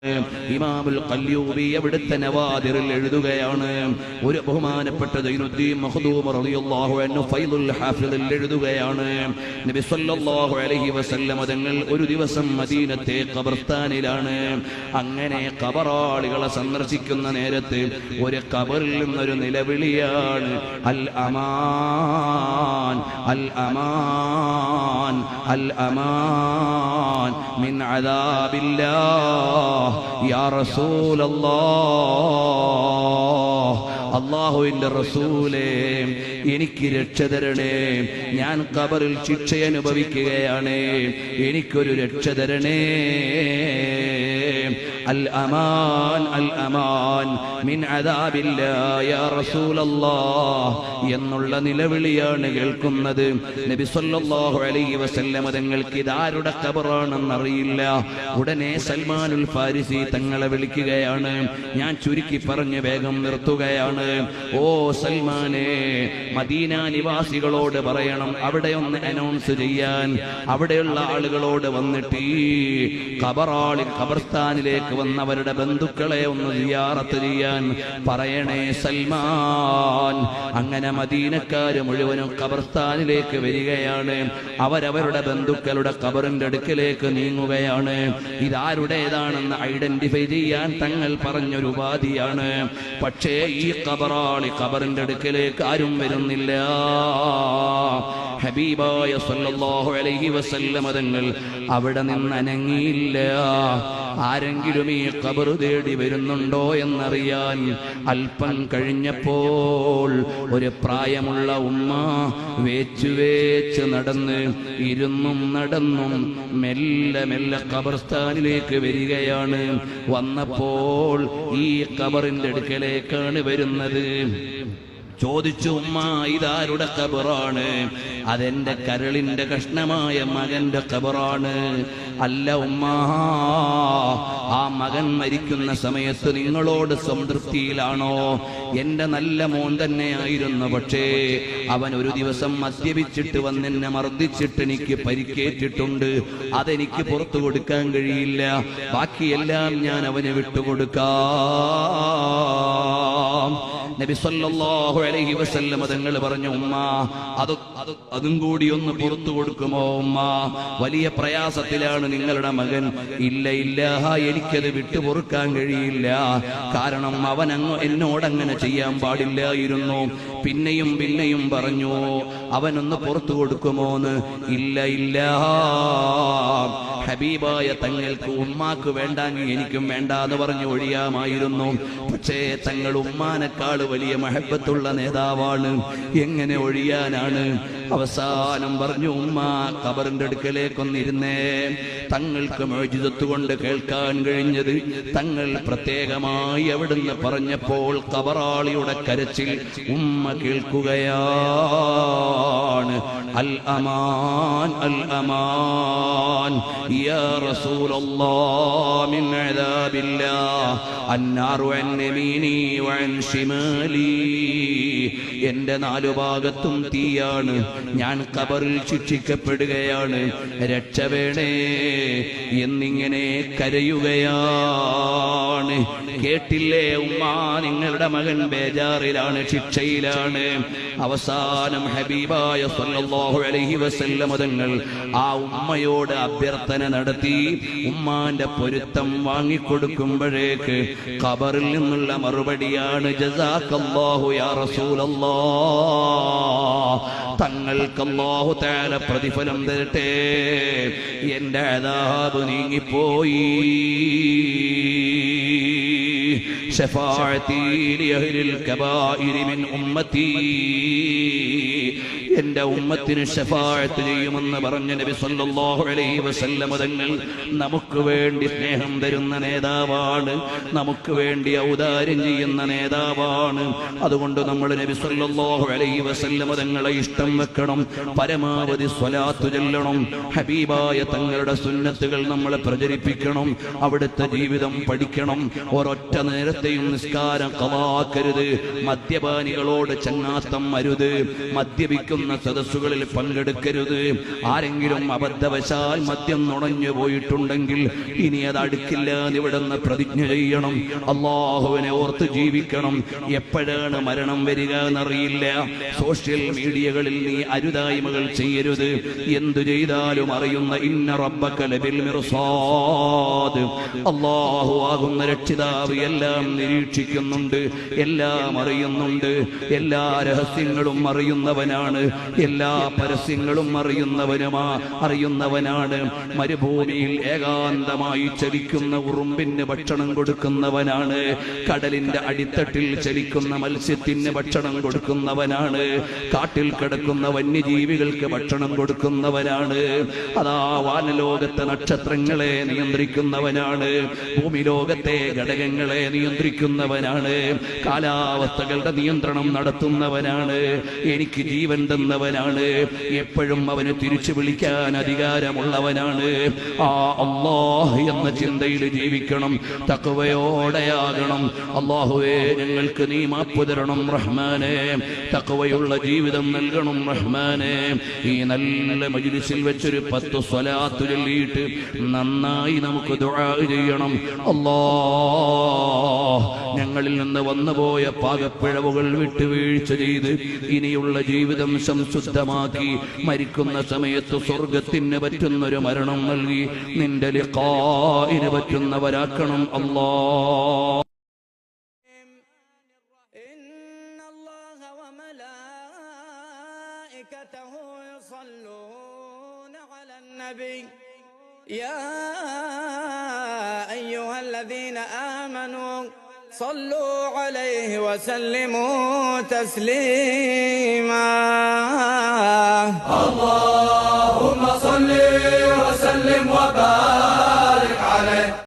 ഇമാമുൽ ഖല്യൂബി അവിടുത്തെ നവാദിറിൽ എഴുതുകയാണ്. ഒരു ബഹുമാനപ്പെട്ട സൈനുദ്ദീൻ മഖ്ദൂം റളിയല്ലാഹു അൻഹു ഫൈദുൽ ഹാഫിളിൽ എഴുതുകയാണ്. നബി സല്ലല്ലാഹു അലൈഹി വസല്ലം തങ്ങൾ ഒരു ദിവസം മദീനത്തെ ഖബർസ്ഥാനിലാണ്. അങ്ങനെ ഖബറാളികളെ സന്ദർശിക്കുന്ന നേരത്ത് ഒരു ഖബറിൽ നിന്നൊരു നിലവിളിയാണ്, അൽ അമാൻ അൽ അമാൻ അൽ അമാൻ മിൻ അദാബില്ലാഹ് യാ റസൂലല്ലാഹ്. അല്ലാഹുവിന്റെ റസൂലേ, എനിക്ക് രക്ഷ തരണേ, ഞാൻ ഖബറിൽ ശിക്ഷ അനുഭവിക്കുകയാണ്, എനിക്കൊരു രക്ഷ തരണേ. അൽ അമാൻ അൽ അമാൻ മിൻ അദാബില്ലാഹി യാ റസൂലല്ലാഹ് എന്നുള്ള നിലവിളിയാണ് കേൾക്കുന്നത്. നബി സല്ലല്ലാഹു അലൈഹി വസല്ലം തങ്ങൾക്ക് ഇതാരുടെ ഖബറാണെന്ന് അറിയില്ല. ഉടനെ സൽമാനുൽ ഫാരിസി തങ്ങളെ വിളിക്കുകയാണ്. ഞാൻ ചുരുക്കി പറഞ്ഞ് വേഗം നിർത്തുകയാണ്. ഓ സൽമാനെ, മദീന നിവാസികളോട് പറയണം, അവിടെ ഒന്ന് അനൗൺസ് ചെയ്യാൻ, അവിടെയുള്ള ആളുകളോട് വന്നിട്ട് ഈ ഖബർസ്ഥാനിലേക്ക് വന്നവരുടെ ബന്ധുക്കളെ ഒന്ന് സിയാറത്ത് ചെയ്യാൻ പറയണേ സൽമാൻ. അങ്ങനെ മദീനക്കാര് മുഴുവനും ഖബർസ്ഥാനിലേക്ക് വരികയാണ്. അവരവരുടെ ബന്ധുക്കളുടെ ഖബറിന്റെ അടുക്കലേക്ക് നീങ്ങുകയാണ്. ഇതാരുടേതാണെന്ന് ഐഡന്റിഫൈ ചെയ്യാൻ തങ്ങൾ പറഞ്ഞൊരു ഉപാധിയാണ്. പക്ഷേ ഈ ഖബറിന്റെ അടുക്കലേക്ക് ആരും വരുന്നില്ല. ഹബീബായ സല്ലല്ലാഹു അലൈഹി വസല്ലം തങ്ങൾ അവിടെ നിന്ന് അനങ്ങിയില്ല. ആരെങ്കിലും ഈ ഖബർ തേടി വരുന്നുണ്ടോ എന്നറിയാൻ അല്പം കഴിഞ്ഞപ്പോൾ ഒരു പ്രായമുള്ള ഉമ്മ വേച്ച് നടന്ന് ഇരുന്നും നടന്നും മെല്ലെ മെല്ലെ ഖബർസ്ഥാനിലേക്ക് വരികയാണ്. വന്നപ്പോൾ ഈ ഖബറിന്റെ അടുക്കലേക്കാണ് വരുന്നത്. ചോദിച്ചു, ഉമ്മ ഇതാരുടെ ഖബറാണ്? അതെന്റെ കരളിന്റെ കഷ്ണമായ മകന്റെ ഖബറാണ്. അല്ല ഉമ്മ, ആ മകൻ മരിക്കുന്ന സമയത്ത് നിങ്ങളോട് സംതൃപ്തിയിലാണോ? എന്റെ നല്ല മോൻ തന്നെയായിരുന്നു, പക്ഷേ അവൻ ഒരു ദിവസം മദ്യപിച്ചിട്ട് വന്നെന്നെ മർദ്ദിച്ചിട്ട് എനിക്ക് പരിക്കേറ്റിട്ടുണ്ട്. അതെനിക്ക് പുറത്തു കൊടുക്കാൻ കഴിയില്ല. ബാക്കിയെല്ലാം ഞാൻ അവന് വിട്ടുകൊടുക്കാം. നബി സല്ലല്ലാഹു അലൈഹി വസല്ലം തങ്ങൾ പറഞ്ഞു, ഉമ്മ അതും കൂടി ഒന്ന് പുറത്തു കൊടുക്കുമോ ഉമ്മ? വലിയ പ്രയാസത്തിലാണ് നിങ്ങളുടെ മകൻ. ഇല്ല ഇല്ല, എനിക്കത് വിട്ടുപൊറുക്കാൻ കഴിയില്ല. കാരണം അവൻ എന്നോടങ്ങനെ ചെയ്യാൻ പാടില്ലായിരുന്നു. പിന്നെയും പിന്നെയും പറഞ്ഞു, അവനൊന്ന് പുറത്തു കൊടുക്കുമോന്ന്. ഇല്ല ഇല്ല, ഹബീബായ തങ്ങൾക്ക് ഉമ്മാക്ക് വേണ്ടാങ്കിൽ എനിക്കും വേണ്ടാന്ന് പറഞ്ഞു ഒഴിയാമായിരുന്നു. പക്ഷേ തങ്ങൾ ഉമ്മാനേക്കാൾ വലിയ മഹബത്തുള്ള നേതാവാണ്, എങ്ങനെ ഒഴിയാനാണ്? അവസാനം പറഞ്ഞു, ഉമ്മ ഖബറിന്റെ അടുക്കലേക്കൊന്നിരുന്നേ. തങ്ങൾക്ക് മുഅ്ജിസത്ത് കൊണ്ട് കേൾക്കാൻ കഴിഞ്ഞത് തങ്ങൾ പ്രത്യേകമായി അവിടുന്ന് പറഞ്ഞപ്പോൾ ഖബറാളിയുടെ കരച്ചിൽ ഉമ്മ കേൾക്കുകയാണ്. അൽ അമാൻ അൽ അമാൻ യാ റസൂലല്ലാഹ് മിൻ അദാബില്ലാഹ് അന്നാറു അൻ യമീനി വഅൻ ശിമാലി. എന്റെ നാലു ഭാഗത്തും തീയാണ്, ഞാൻ ഖബറിൽ ശിക്ഷിക്കപ്പെടുകയാണ്, രക്ഷ വേണേ എന്നിങ്ങനെ കരയുകയാണ്. കേട്ടില്ലേ ഉമ്മ, നിങ്ങളുടെ മകൻ ബേജാറിലാണ്, ശിക്ഷയിലാണ്. അവസാനം ഹബീബായ സല്ലല്ലാഹു അലൈഹി വസല്ലം തങ്ങൾ ആ ഉമ്മയോട് അഭ്യർത്ഥന നടത്തി. ഉമ്മാന്റെ പൊരുത്തം വാങ്ങിക്കൊടുക്കുമ്പോഴേക്ക് ഖബറിൽ നിന്നുള്ള മറുപടിയാണ്, ജസാക്കല്ലാഹു യാ റസൂലല്ലാഹ്, തങ്ങൾക്ക് അല്ലാഹു തആല പ്രതിഫലം തരട്ടെ, എന്റെ അദാബ് നീങ്ങിപ്പോയി. ശഫാഅതി ലിഅഹ്ലിൽ കബായിരി മിൻ ഉമ്മത്തി, എന്റെ ഉമ്മത്തിന് ശഫാഅത്ത് ചെയ്യുമെന്ന് പറഞ്ഞ നബി സല്ലല്ലാഹു അലൈഹി വസല്ലം തങ്ങൾ നമുക്ക് വേണ്ടി സ്നേഹം തരുന്ന നേതാവാണ്, നമുക്ക് വേണ്ടി ഔദാര്യം ചെയ്യുന്ന നേതാവാണ്. അതുകൊണ്ട് നമ്മൾ നബി സല്ലല്ലാഹു അലൈഹി വസല്ലം തങ്ങളെ ഇഷ്ടം വെക്കണം, പരമാവധി സ്വലാത്ത് ചൊല്ലണം, ഹബീബായ തങ്ങളുടെ സുന്നത്തുകൾ നമ്മളെ പ്രചരിപ്പിക്കണം, അവിടുത്തെ ജീവിതം പഠിക്കണം. ഒരൊറ്റ നേരത്തെയും നിസ്കാരം ഖളാക്കരുത്, മദ്യപാനികളോട് ചങ്ങാത്തം അരുത്, മദ്യപിക്കുന്ന പിരിക്കുന്ന സദസ്സുകളിൽ പങ്കെടുക്കരുത്. ആരെങ്കിലും അബദ്ധവശാൽ മദ്യം നുണഞ്ഞു പോയിട്ടുണ്ടെങ്കിൽ ഇനി അത് അടുക്കില്ല എന്നിവിടുന്ന് പ്രതിജ്ഞ ചെയ്യണം. അള്ളാഹുവിനെ ഓർത്ത് ജീവിക്കണം. എപ്പോഴാണ് മരണം വരിക എന്നറിയില്ല. സോഷ്യൽ മീഡിയകളിൽ നീ അരുതായ്മകൾ ചെയ്യരുത്. എന്തു ചെയ്താലും അറിയുന്ന ഇന്ന റബ്ബക ലബിൽ മിർസാദ്, അല്ലാഹു ആകുന്ന രക്ഷിതാവ് എല്ലാം നിരീക്ഷിക്കുന്നുണ്ട്, എല്ലാം അറിയുന്നുണ്ട്. എല്ലാ രഹസ്യങ്ങളും അറിയുന്നവനാണ്, എല്ലാ പരസ്യങ്ങളും അറിയുന്നവനാണ്. മരുഭൂമിയിൽ ഏകാന്തമായി ചലിക്കുന്ന ഉറുമ്പിന് ഭക്ഷണം കൊടുക്കുന്നവനാണ്. കടലിന്റെ അടിത്തട്ടിൽ ചലിക്കുന്ന മത്സ്യത്തിന് ഭക്ഷണം കൊടുക്കുന്നവനാണ്. കാട്ടിൽ കിടക്കുന്ന വന്യജീവികൾക്ക് ഭക്ഷണം കൊടുക്കുന്നവനാണ്. അതാ വാനലോകത്തെ നക്ഷത്രങ്ങളെ നിയന്ത്രിക്കുന്നവനാണ്. ഭൂമി ലോകത്തെ ഘടകങ്ങളെ നിയന്ത്രിക്കുന്നവനാണ്. കാലാവസ്ഥകളുടെ നിയന്ത്രണം നടത്തുന്നവനാണ്. എനിക്ക് ജീവൻ തന്നവനാണ്. എപ്പോഴും അവന് തിരിച്ചു വിളിക്കാൻ അധികാരമുള്ളവനാണ്. ആ അല്ലാഹ് എന്ന ചിന്തയിൽ ജീവിക്കണം. തഖ്വയോടെയാകണം. അല്ലാഹുവേ, ഞങ്ങൾക്ക് നീ മാപ്പ് തരണം റഹ്മാനേ. തഖ്വയുള്ള ജീവിതം നൽകണം റഹ്മാനേ. ഈ നല്ല മജ്ലിസിൽ വെച്ചൊരു 10 സ്വലാത്ത് ചൊല്ലിയിട്ട് നന്നായി നമുക്ക് ദുആ ചെയ്യണം. അല്ലാഹ്, ഞങ്ങളിൽ നിന്ന് വന്നുപോയ പാകപ്പിഴവുകൾ വിട്ടുവീഴ്ച ചെയ്ത് ഇനിയുള്ള ജീവിതം സംശുദ്ധമാക്കി മരിക്കുന്ന സമയത്ത് സ്വർഗത്തിന് പറ്റുന്നൊരു മരണം നൽകി നിന്റെ ലിഖാഇന് പറ്റുന്നവരാക്കണം അല്ലാഹ്. يا أيها الذين آمنوا صلوا عليه وسلموا تسليما.